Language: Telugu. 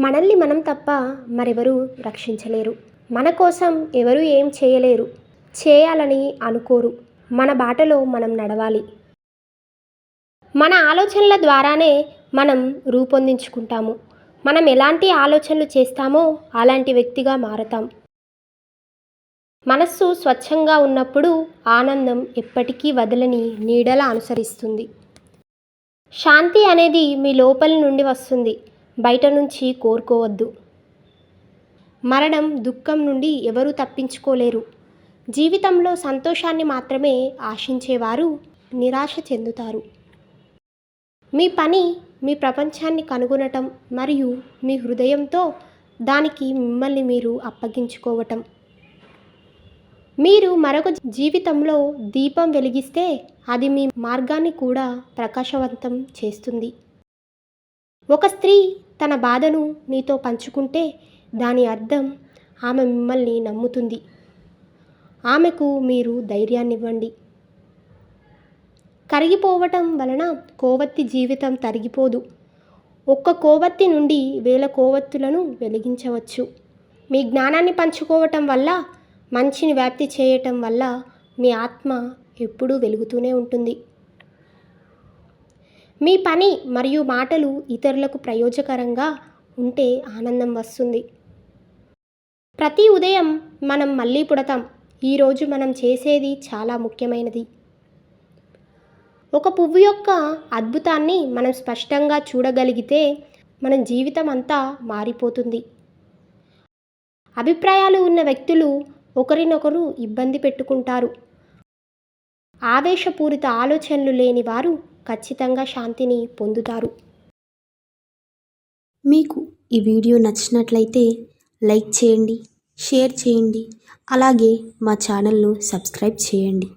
మనల్ని మనం తప్ప మరెవరూ రక్షించలేరు. మన కోసం ఎవరు ఏం చేయలేరు, చేయాలని అనుకోరు. మన బాటలో మనం నడవాలి. మన ఆలోచనల ద్వారానే మనం రూపొందించుకుంటాము. మనం ఎలాంటి ఆలోచనలు చేస్తామో అలాంటి వ్యక్తిగా మారతాం. మనస్సు స్వచ్ఛంగా ఉన్నప్పుడు ఆనందం ఎప్పటికీ వదలని నీడలా అనుసరిస్తుంది. శాంతి అనేది మీ లోపలి నుండి వస్తుంది, బయట నుంచి కోరుకోవద్దు. మరణం, దుఃఖం నుండి ఎవరూ తప్పించుకోలేరు. జీవితంలో సంతోషాన్ని మాత్రమే ఆశించేవారు నిరాశ చెందుతారు. మీ పని మీ ప్రపంచాన్ని కనుగొనటం మరియు మీ హృదయంతో దానికి మిమ్మల్ని మీరు అప్పగించుకోవటం. మీరు మరొక జీవితంలో దీపం వెలిగిస్తే అది మీ మార్గాన్ని కూడా ప్రకాశవంతం చేస్తుంది. ఒక స్త్రీ తన బాధను నీతో పంచుకుంటే దాని అర్థం ఆమె మిమ్మల్ని నమ్ముతుంది. ఆమెకు మీరు ధైర్యాన్నివ్వండి. కరిగిపోవటం వలన కోవత్తి జీవితం తరిగిపోదు. ఒక్క కోవత్తి నుండి 1000 కోవత్తులను వెలిగించవచ్చు. మీ జ్ఞానాన్ని పంచుకోవటం వల్ల, మంచిని వ్యాప్తి చేయటం వల్ల మీ ఆత్మ ఎప్పుడూ వెలుగుతూనే ఉంటుంది. మీ పని మరియు మాటలు ఇతరులకు ప్రయోజకరంగా ఉంటే ఆనందం వస్తుంది. ప్రతి ఉదయం మనం మళ్ళీ పుడతాం. ఈరోజు మనం చేసేది చాలా ముఖ్యమైనది. ఒక పువ్వు యొక్క అద్భుతాన్ని మనం స్పష్టంగా చూడగలిగితే మన జీవితం అంతా మారిపోతుంది. అభిప్రాయాలు ఉన్న వ్యక్తులు ఒకరినొకరు ఇబ్బంది పెట్టుకుంటారు. ఆవేశపూరిత ఆలోచనలు లేని వారు ఖచ్చితంగా శాంతిని పొందుతారు. మీకు ఈ వీడియో నచ్చినట్లయితే లైక్ చేయండి, షేర్ చేయండి, అలాగే మా ఛానల్ను సబ్స్క్రైబ్ చేయండి.